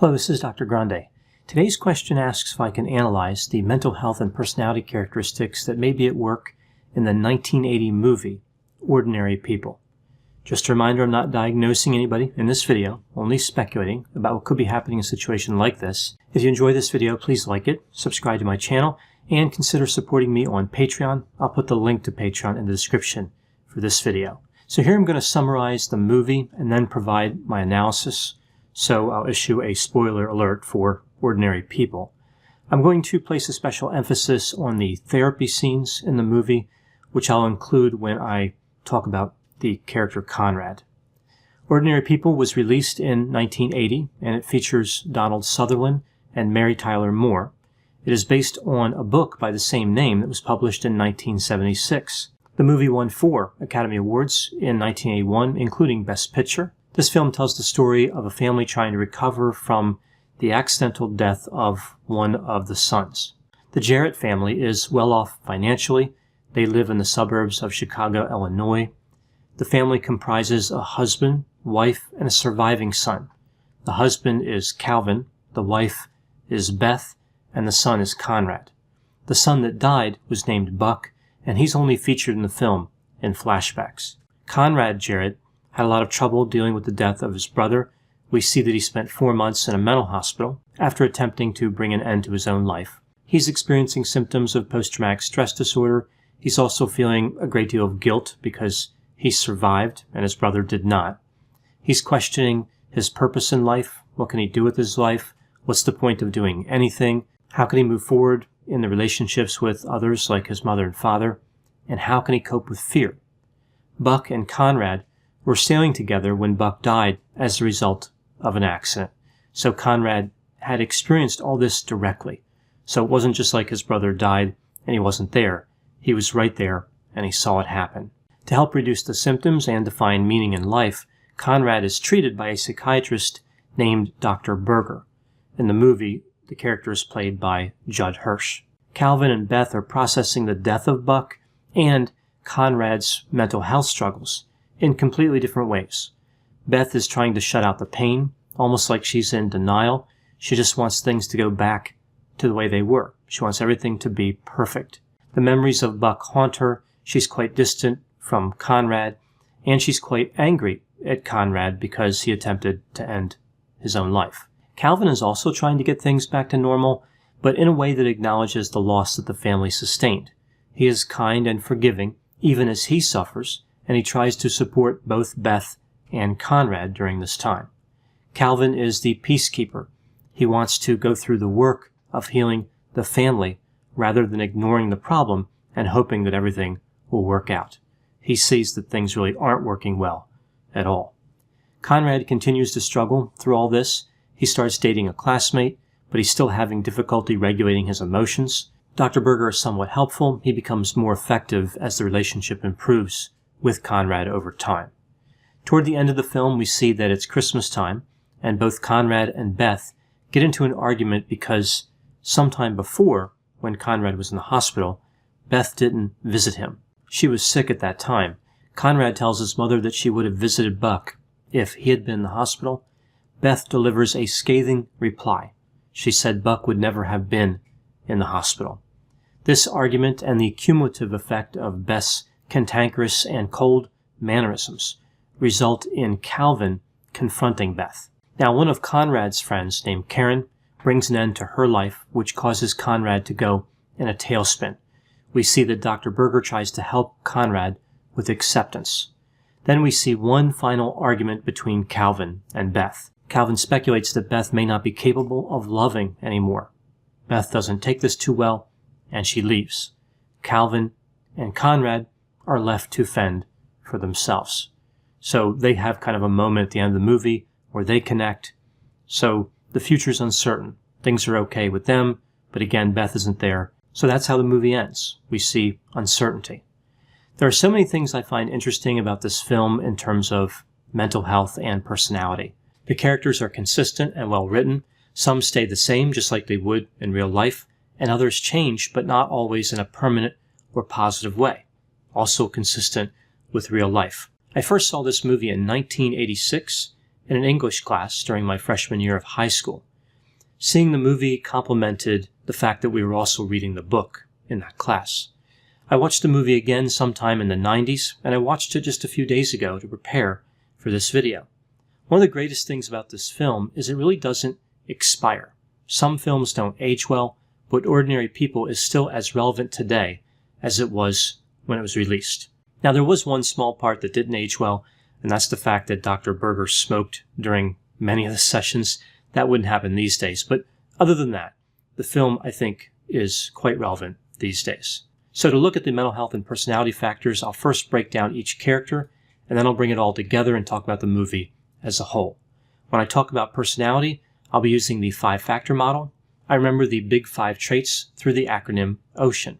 Hello, this is Dr. Grande. Today's question asks if I can analyze the mental health and personality characteristics that may be at work in the 1980 movie, Ordinary People. Just a reminder, I'm not diagnosing anybody in this video, only speculating about what could be happening in a situation like this. If you enjoy this video, please like it, subscribe to my channel, and consider supporting me on Patreon. I'll put the link to Patreon in the description for this video. So here I'm going to summarize the movie and then provide my analysis. So I'll issue a spoiler alert for Ordinary People. I'm going to place a special emphasis on the therapy scenes in the movie, which I'll include when I talk about the character Conrad. Ordinary People was released in 1980, and it features Donald Sutherland and Mary Tyler Moore. It is based on a book by the same name that was published in 1976. The movie won 4 Academy Awards in 1981, including Best Picture. This film tells the story of a family trying to recover from the accidental death of one of the sons. The Jarrett family is well off financially. They live in the suburbs of Chicago, Illinois. The family comprises a husband, wife, and a surviving son. The husband is Calvin, the wife is Beth, and the son is Conrad. The son that died was named Buck, and he's only featured in the film in flashbacks. Conrad Jarrett had a lot of trouble dealing with the death of his brother. We see that he spent 4 months in a mental hospital after attempting to bring an end to his own life. He's experiencing symptoms of post-traumatic stress disorder. He's also feeling a great deal of guilt because he survived and his brother did not. He's questioning his purpose in life. What can he do with his life? What's the point of doing anything? How can he move forward in the relationships with others like his mother and father? And how can he cope with fear? Buck and Conrad were sailing together when Buck died as a result of an accident. So Conrad had experienced all this directly. So it wasn't just like his brother died and he wasn't there. He was right there and he saw it happen. To help reduce the symptoms and to find meaning in life, Conrad is treated by a psychiatrist named Dr. Berger. In the movie, the character is played by Judd Hirsch. Calvin and Beth are processing the death of Buck and Conrad's mental health struggles in completely different ways. Beth is trying to shut out the pain, almost like she's in denial. She just wants things to go back to the way they were. She wants everything to be perfect. The memories of Buck haunt her. She's quite distant from Conrad, and she's quite angry at Conrad because he attempted to end his own life. Calvin is also trying to get things back to normal, but in a way that acknowledges the loss that the family sustained. He is kind and forgiving, even as he suffers, and he tries to support both Beth and Conrad during this time. Calvin is the peacekeeper. He wants to go through the work of healing the family rather than ignoring the problem and hoping that everything will work out. He sees that things really aren't working well at all. Conrad continues to struggle through all this. He starts dating a classmate, but he's still having difficulty regulating his emotions. Dr. Berger is somewhat helpful. He becomes more effective as the relationship improves with Conrad over time. Toward the end of the film, we see that it's Christmas time, and both Conrad and Beth get into an argument because sometime before, when Conrad was in the hospital, Beth didn't visit him. She was sick at that time. Conrad tells his mother that she would have visited Buck if he had been in the hospital. Beth delivers a scathing reply. She said Buck would never have been in the hospital. This argument and the cumulative effect of Beth's cantankerous and cold mannerisms result in Calvin confronting Beth. Now, one of Conrad's friends, named Karen, brings an end to her life, which causes Conrad to go in a tailspin. We see that Dr. Berger tries to help Conrad with acceptance. Then we see one final argument between Calvin and Beth. Calvin speculates that Beth may not be capable of loving anymore. Beth doesn't take this too well, and she leaves. Calvin and Conrad are left to fend for themselves. So they have kind of a moment at the end of the movie where they connect. So the future's uncertain. Things are okay with them, but again, Beth isn't there. So that's how the movie ends. We see uncertainty. There are so many things I find interesting about this film in terms of mental health and personality. The characters are consistent and well written. Some stay the same, just like they would in real life, and others change, but not always in a permanent or positive way. Also consistent with real life. I first saw this movie in 1986 in an English class during my freshman year of high school. Seeing the movie complemented the fact that we were also reading the book in that class. I watched the movie again sometime in the 90s, and I watched it just a few days ago to prepare for this video. One of the greatest things about this film is it really doesn't expire. Some films don't age well, but Ordinary People is still as relevant today as it was when it was released. Now, there was one small part that didn't age well, and that's the fact that Dr. Berger smoked during many of the sessions. That wouldn't happen these days, but other than that, the film, I think, is quite relevant these days. So to look at the mental health and personality factors, I'll first break down each character, and then I'll bring it all together and talk about the movie as a whole. When I talk about personality, I'll be using the 5-factor model. I remember the big 5 traits through the acronym OCEAN: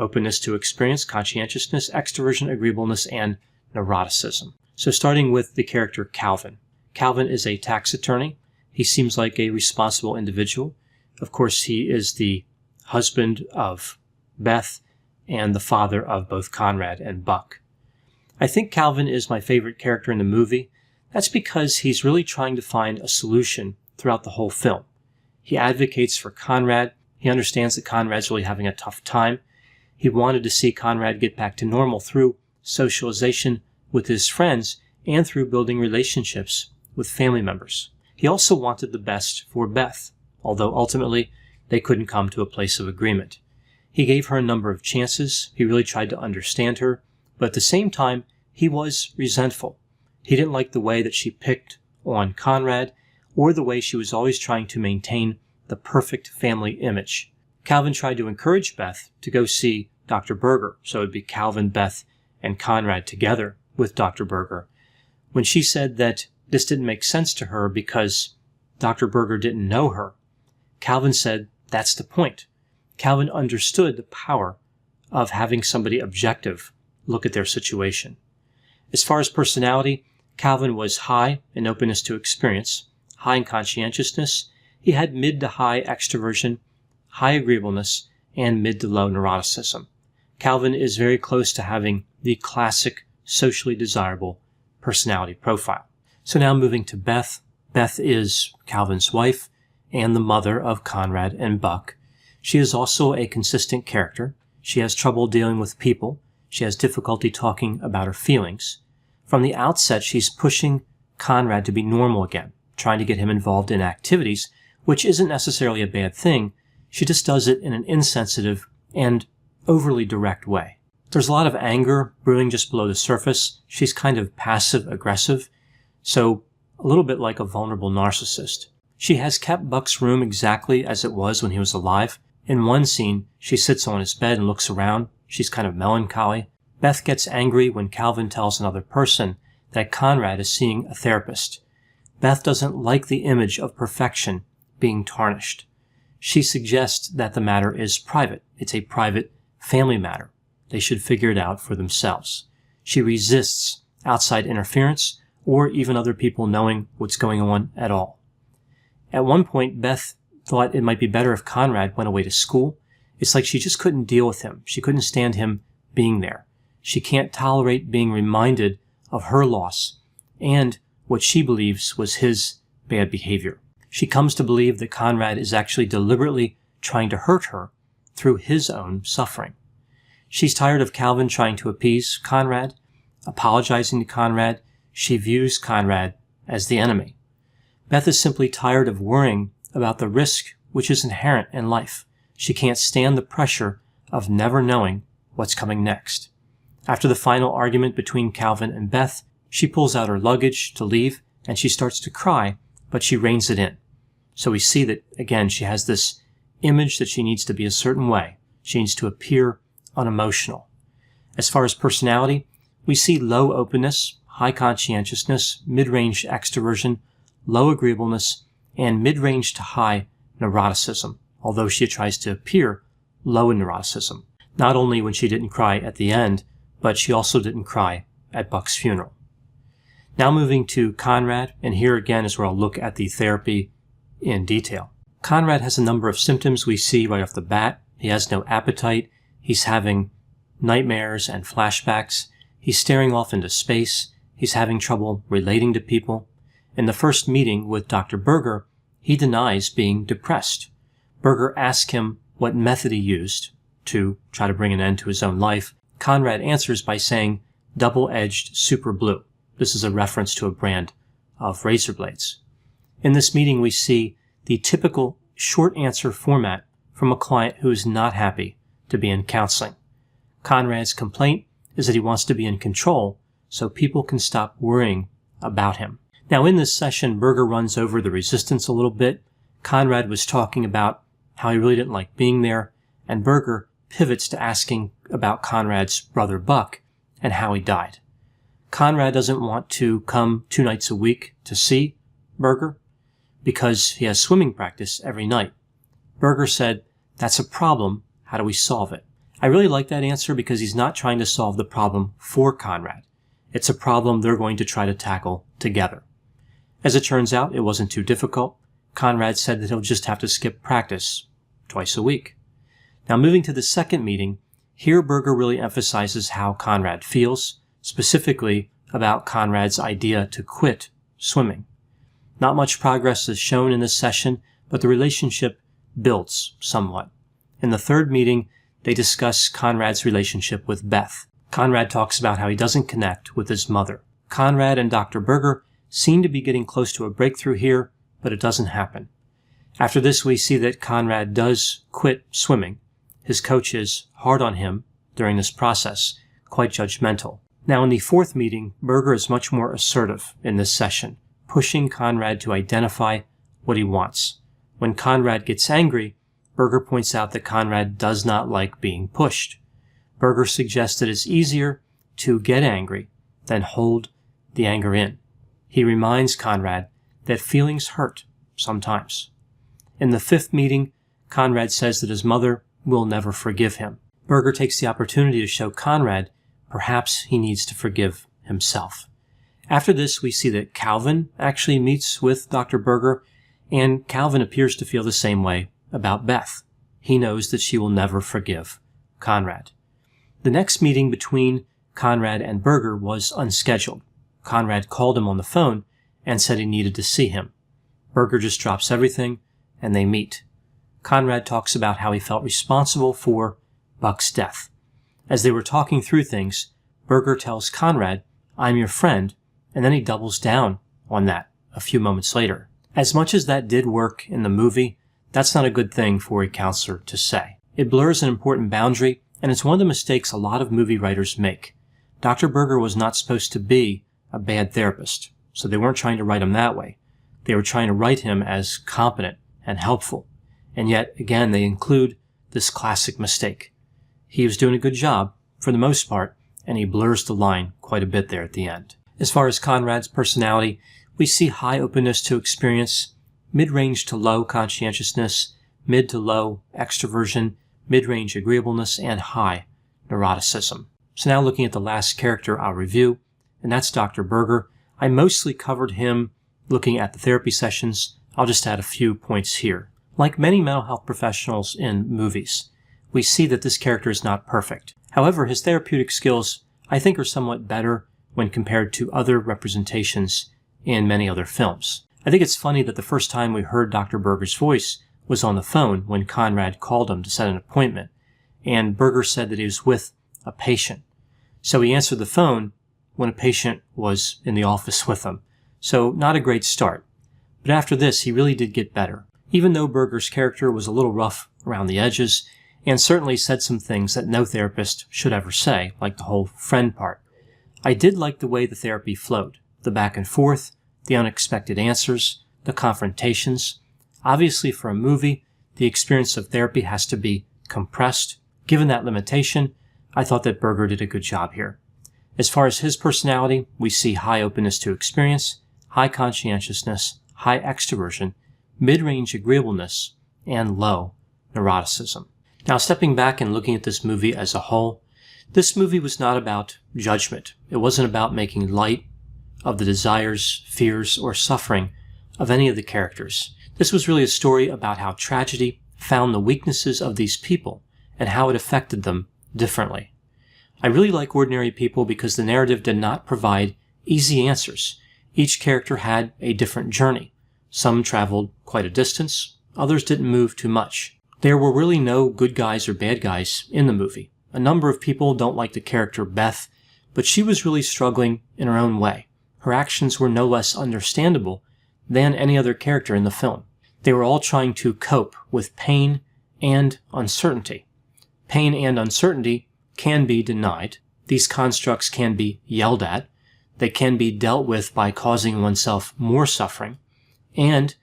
openness to experience, conscientiousness, extroversion, agreeableness, and neuroticism. So starting with the character Calvin. Calvin is a tax attorney. He seems like a responsible individual. Of course, he is the husband of Beth and the father of both Conrad and Buck. I think Calvin is my favorite character in the movie. That's because he's really trying to find a solution throughout the whole film. He advocates for Conrad. He understands that Conrad's really having a tough time. He wanted to see Conrad get back to normal through socialization with his friends and through building relationships with family members. He also wanted the best for Beth, although ultimately they couldn't come to a place of agreement. He gave her a number of chances. He really tried to understand her, but at the same time, he was resentful. He didn't like the way that she picked on Conrad or the way she was always trying to maintain the perfect family image. Calvin tried to encourage Beth to go see Dr. Berger, so it would be Calvin, Beth, and Conrad together with Dr. Berger. When she said that this didn't make sense to her because Dr. Berger didn't know her, Calvin said, that's the point. Calvin understood the power of having somebody objective look at their situation. As far as personality, Calvin was high in openness to experience, high in conscientiousness. He had mid to high extroversion, high agreeableness, and mid to low neuroticism. Calvin is very close to having the classic socially desirable personality profile. So now moving to Beth. Beth is Calvin's wife and the mother of Conrad and Buck. She is also a consistent character. She has trouble dealing with people. She has difficulty talking about her feelings. From the outset, she's pushing Conrad to be normal again, trying to get him involved in activities, which isn't necessarily a bad thing. She just does it in an insensitive and overly direct way. There's a lot of anger brewing just below the surface. She's kind of passive-aggressive, so a little bit like a vulnerable narcissist. She has kept Buck's room exactly as it was when he was alive. In one scene, she sits on his bed and looks around. She's kind of melancholy. Beth gets angry when Calvin tells another person that Conrad is seeing a therapist. Beth doesn't like the image of perfection being tarnished. She suggests that the matter is private. It's a private family matter. They should figure it out for themselves. She resists outside interference or even other people knowing what's going on at all. At one point, Beth thought it might be better if Conrad went away to school. It's like she just couldn't deal with him. She couldn't stand him being there. She can't tolerate being reminded of her loss and what she believes was his bad behavior. She comes to believe that Conrad is actually deliberately trying to hurt her through his own suffering. She's tired of Calvin trying to appease Conrad, apologizing to Conrad. She views Conrad as the enemy. Beth is simply tired of worrying about the risk which is inherent in life. She can't stand the pressure of never knowing what's coming next. After the final argument between Calvin and Beth, she pulls out her luggage to leave and she starts to cry, but she reins it in. So we see that, again, she has this image that she needs to be a certain way. She needs to appear unemotional. As far as personality, we see low openness, high conscientiousness, mid-range extroversion, low agreeableness, and mid-range to high neuroticism, although she tries to appear low in neuroticism. Not only when she didn't cry at the end, but she also didn't cry at Buck's funeral. Now moving to Conrad, and here again is where I'll look at the therapy in detail. Conrad has a number of symptoms we see right off the bat. He has no appetite. He's having nightmares and flashbacks. He's staring off into space. He's having trouble relating to people. In the first meeting with Dr. Berger, he denies being depressed. Berger asks him what method he used to try to bring an end to his own life. Conrad answers by saying double-edged super glue. This is a reference to a brand of razor blades. In this meeting, we see the typical short answer format from a client who is not happy to be in counseling. Conrad's complaint is that he wants to be in control so people can stop worrying about him. Now, in this session, Berger runs over the resistance a little bit. Conrad was talking about how he really didn't like being there, and Berger pivots to asking about Conrad's brother Buck and how he died. Conrad doesn't want to come 2 nights a week to see Berger because he has swimming practice every night. Berger said, "That's a problem. How do we solve it?" I really like that answer because he's not trying to solve the problem for Conrad. It's a problem they're going to try to tackle together. As it turns out, it wasn't too difficult. Conrad said that he'll just have to skip practice twice a week. Now, moving to the second meeting, here Berger really emphasizes how Conrad feels, specifically about Conrad's idea to quit swimming. Not much progress is shown in this session, but the relationship builds somewhat. In the third meeting, they discuss Conrad's relationship with Beth. Conrad talks about how he doesn't connect with his mother. Conrad and Dr. Berger seem to be getting close to a breakthrough here, but it doesn't happen. After this, we see that Conrad does quit swimming. His coach is hard on him during this process, quite judgmental. Now, in the fourth meeting, Berger is much more assertive in this session, pushing Conrad to identify what he wants. When Conrad gets angry, Berger points out that Conrad does not like being pushed. Berger suggests that it's easier to get angry than hold the anger in. He reminds Conrad that feelings hurt sometimes. In the fifth meeting, Conrad says that his mother will never forgive him. Berger takes the opportunity to show Conrad perhaps he needs to forgive himself. After this, we see that Calvin actually meets with Dr. Berger, and Calvin appears to feel the same way about Beth. He knows that she will never forgive Conrad. The next meeting between Conrad and Berger was unscheduled. Conrad called him on the phone and said he needed to see him. Berger just drops everything, and they meet. Conrad talks about how he felt responsible for Buck's death. As they were talking through things, Berger tells Conrad, "I'm your friend," and then he doubles down on that a few moments later. As much as that did work in the movie, that's not a good thing for a counselor to say. It blurs an important boundary, and it's one of the mistakes a lot of movie writers make. Dr. Berger was not supposed to be a bad therapist, so they weren't trying to write him that way. They were trying to write him as competent and helpful. And yet, again, they include this classic mistake. He was doing a good job, for the most part, and he blurs the line quite a bit there at the end. As far as Conrad's personality, we see high openness to experience, mid-range to low conscientiousness, mid to low extroversion, mid-range agreeableness, and high neuroticism. So now looking at the last character I'll review, and that's Dr. Berger. I mostly covered him looking at the therapy sessions. I'll just add a few points here. Like many mental health professionals in movies, we see that this character is not perfect. However, his therapeutic skills, I think, are somewhat better when compared to other representations in many other films. I think it's funny that the first time we heard Dr. Berger's voice was on the phone when Conrad called him to set an appointment, and Berger said that he was with a patient. So he answered the phone when a patient was in the office with him. So not a great start. But after this, he really did get better. Even though Berger's character was a little rough around the edges, and certainly said some things that no therapist should ever say, like the whole friend part, I did like the way the therapy flowed. The back and forth, the unexpected answers, the confrontations. Obviously, for a movie, the experience of therapy has to be compressed. Given that limitation, I thought that Berger did a good job here. As far as his personality, we see high openness to experience, high conscientiousness, high extroversion, mid-range agreeableness, and low neuroticism. Now, stepping back and looking at this movie as a whole, this movie was not about judgment. It wasn't about making light of the desires, fears, or suffering of any of the characters. This was really a story about how tragedy found the weaknesses of these people and how it affected them differently. I really like Ordinary People because the narrative did not provide easy answers. Each character had a different journey. Some traveled quite a distance, others didn't move too much. There were really no good guys or bad guys in the movie. A number of people don't like the character Beth, but she was really struggling in her own way. Her actions were no less understandable than any other character in the film. They were all trying to cope with pain and uncertainty. Pain and uncertainty can be denied. These constructs can be yelled at. They can be dealt with by causing oneself more suffering. And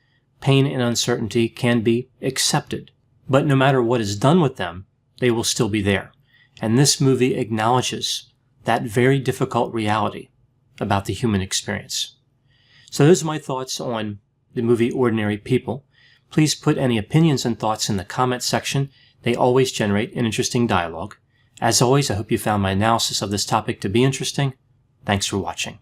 pain and uncertainty can be accepted. But no matter what is done with them, they will still be there. And this movie acknowledges that very difficult reality about the human experience. So those are my thoughts on the movie Ordinary People. Please put any opinions and thoughts in the comment section. They always generate an interesting dialogue. As always, I hope you found my analysis of this topic to be interesting. Thanks for watching.